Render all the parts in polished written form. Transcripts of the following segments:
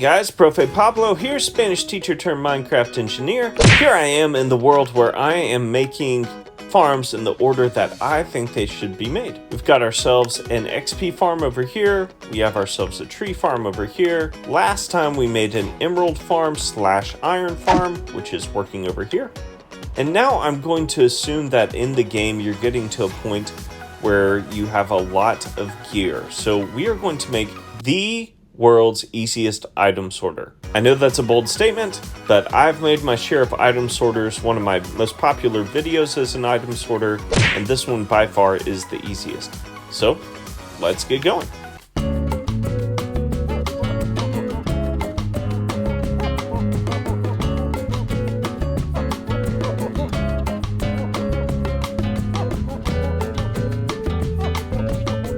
guys, Profe Pablo here, Spanish teacher turned Minecraft engineer. Here I am in the world where I am making farms in the order that I think they should be made. We've got ourselves an XP farm over here. We have ourselves a tree farm over here. Last time we made an emerald farm / iron farm, which is working over here. And now I'm going to assume that in the game you're getting to a point where you have a lot of gear. So we are going to make the world's easiest item sorter. I know that's a bold statement, but I've made my share of item sorters. One of my most popular videos is an item sorter, and this one by far is the easiest. So let's get going.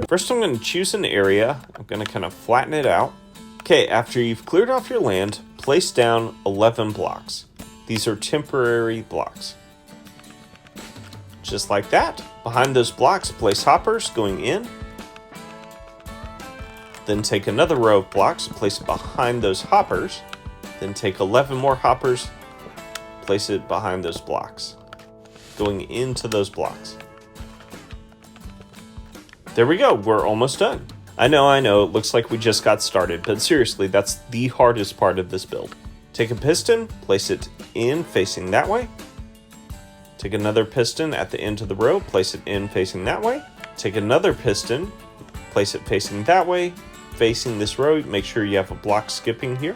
First, I'm going to choose an area. I'm going to kind of flatten it out. Okay, after you've cleared off your land, place down 11 blocks. These are temporary blocks. Just like that. Behind those blocks, place hoppers going in. Then take another row of blocks, place it behind those hoppers. Then take 11 more hoppers, place it behind those blocks, going into those blocks. There we go, we're almost done. I know, it looks like we just got started, but seriously, that's the hardest part of this build. Take a piston, place it in facing that way. Take another piston at the end of the row, place it in facing that way. Take another piston, place it facing that way, facing this row. Make sure you have a block skipping here.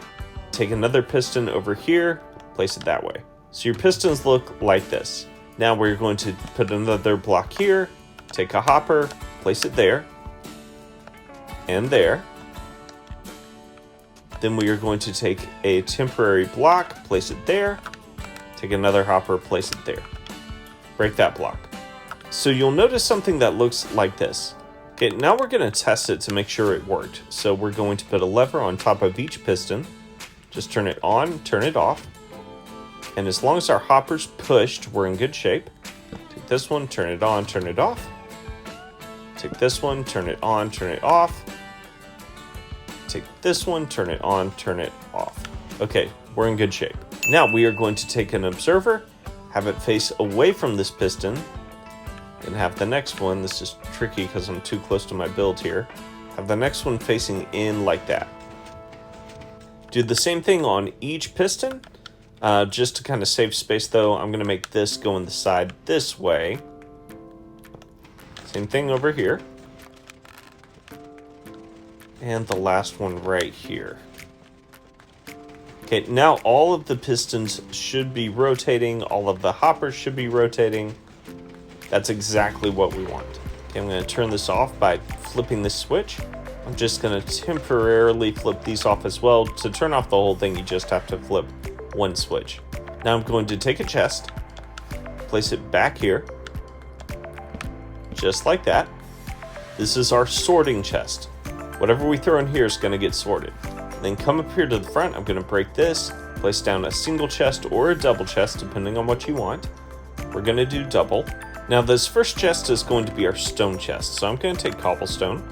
Take another piston over here, place it that way. So your pistons look like this. Now we're going to put another block here, take a hopper, place it there, and there. Then we are going to take a temporary block, place it there, take another hopper, place it there. Break that block. So you'll notice something that looks like this. Okay, now we're going to test it to make sure it worked. So we're going to put a lever on top of each piston. Just turn it on, turn it off. And as long as our hopper's pushed, we're in good shape. Take this one, turn it on, turn it off. Take this one, turn it on, turn it off. Take this one, turn it on, turn it off. Okay, we're in good shape. Now we are going to take an observer, have it face away from this piston, and have the next one, this is tricky because I'm too close to my build here, have the next one facing in like that. Do the same thing on each piston. Just to kind of save space though, I'm going to make this go in the side this way. Same thing over here. And the last one right here. Okay, now all of the pistons should be rotating. All of the hoppers should be rotating. That's exactly what we want. Okay, I'm going to turn this off by flipping this switch. I'm just going to temporarily flip these off as well. To turn off the whole thing, you just have to flip one switch. Now I'm going to take a chest, place it back here. Just like that. This is our sorting chest. Whatever we throw in here is going to get sorted. Then come up here to the front. I'm going to break this, place down a single chest or a double chest, depending on what you want. We're going to do double. Now this first chest is going to be our stone chest. So I'm going to take cobblestone,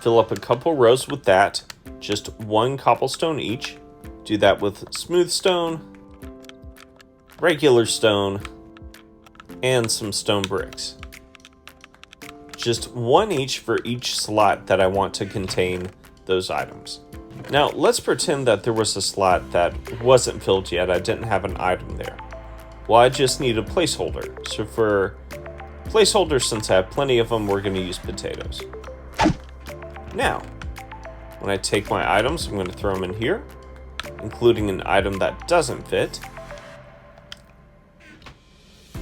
fill up a couple rows with that, just one cobblestone each. Do that with smooth stone, regular stone, and some stone bricks. Just one each for each slot that I want to contain those items. Now let's pretend that there was a slot that wasn't filled yet. I didn't have an item there. Well, I just need a placeholder. So for placeholders, since I have plenty of them, we're going to use potatoes. Now, when I take my items, I'm going to throw them in here, including an item that doesn't fit.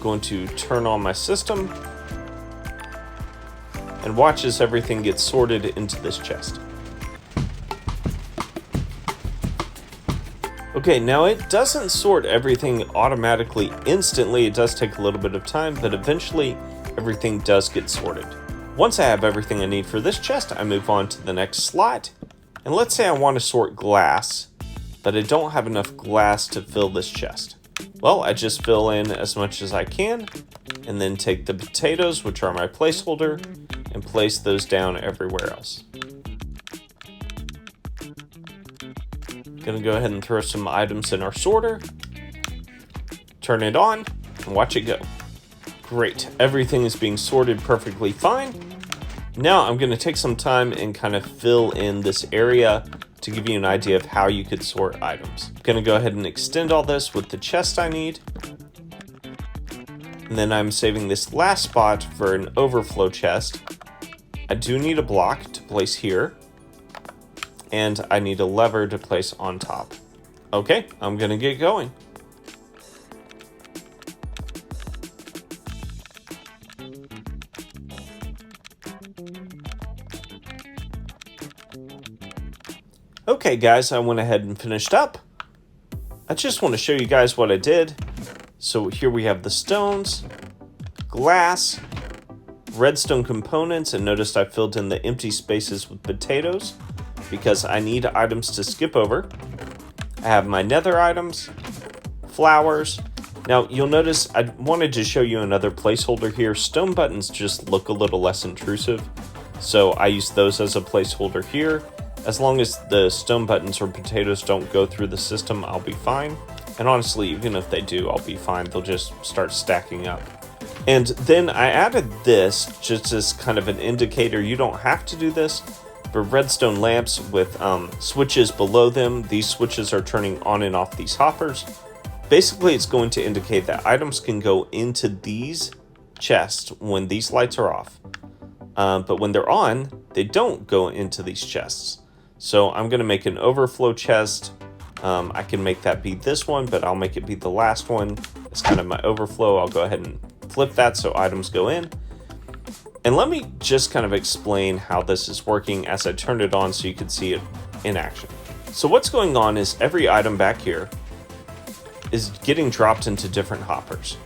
Going to turn on my system and watch as everything gets sorted into this chest. Okay, now it doesn't sort everything automatically instantly. It does take a little bit of time, but eventually everything does get sorted. Once I have everything I need for this chest, I move on to the next slot. And let's say I want to sort glass, but I don't have enough glass to fill this chest. Well, I just fill in as much as I can, and then take the potatoes, which are my placeholder, and place those down everywhere else. Gonna go ahead and throw some items in our sorter. Turn it on and watch it go. Great, everything is being sorted perfectly fine. Now I'm gonna take some time and kind of fill in this area to give you an idea of how you could sort items. I'm gonna go ahead and extend all this with the chest I need. And then I'm saving this last spot for an overflow chest. I do need a block to place here. And I need a lever to place on top. Okay, I'm gonna get going. Okay guys, I went ahead and finished up. I just want to show you guys what I did. So here we have the stones, glass, redstone components, and notice I filled in the empty spaces with potatoes because I need items to skip over. I have my nether items, flowers. Now you'll notice I wanted to show you another placeholder here. Stone buttons just look a little less intrusive, so I use those as a placeholder here. As long as the stone buttons or potatoes don't go through the system, I'll be fine. And honestly, even if they do, I'll be fine. They'll just start stacking up. And then I added this just as kind of an indicator. You don't have to do this, but redstone lamps with switches below them. These switches are turning on and off these hoppers. Basically, it's going to indicate that items can go into these chests when these lights are off. But when they're on, they don't go into these chests. So I'm going to make an overflow chest. I can make that be this one, but I'll make it be the last one. It's kind of my overflow. I'll go ahead and flip that so items go in. And let me just kind of explain how this is working as I turn it on so you can see it in action. So what's going on is every item back here is getting dropped into different hoppers.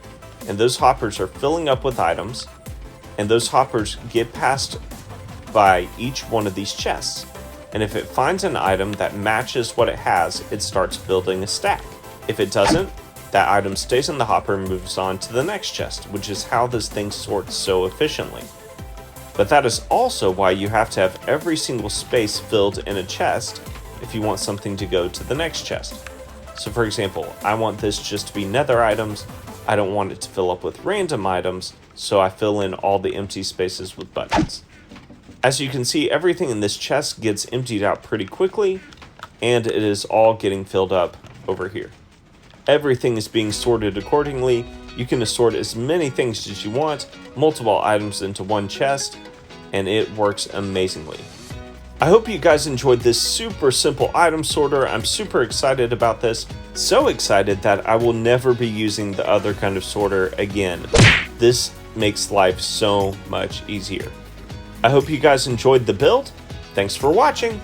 And those hoppers are filling up with items. And those hoppers get passed by each one of these chests. And if it finds an item that matches what it has, it starts building a stack. If it doesn't, that item stays in the hopper and moves on to the next chest, which is how this thing sorts so efficiently. But that is also why you have to have every single space filled in a chest if you want something to go to the next chest. So for example, I want this just to be nether items. I don't want it to fill up with random items, so I fill in all the empty spaces with buttons. As you can see, everything in this chest gets emptied out pretty quickly, and it is all getting filled up over here. Everything is being sorted accordingly. You can assort as many things as you want, multiple items into one chest, and it works amazingly. I hope you guys enjoyed this super simple item sorter. I'm super excited about this. So excited that I will never be using the other kind of sorter again. This makes life so much easier. I hope you guys enjoyed the build. Thanks for watching.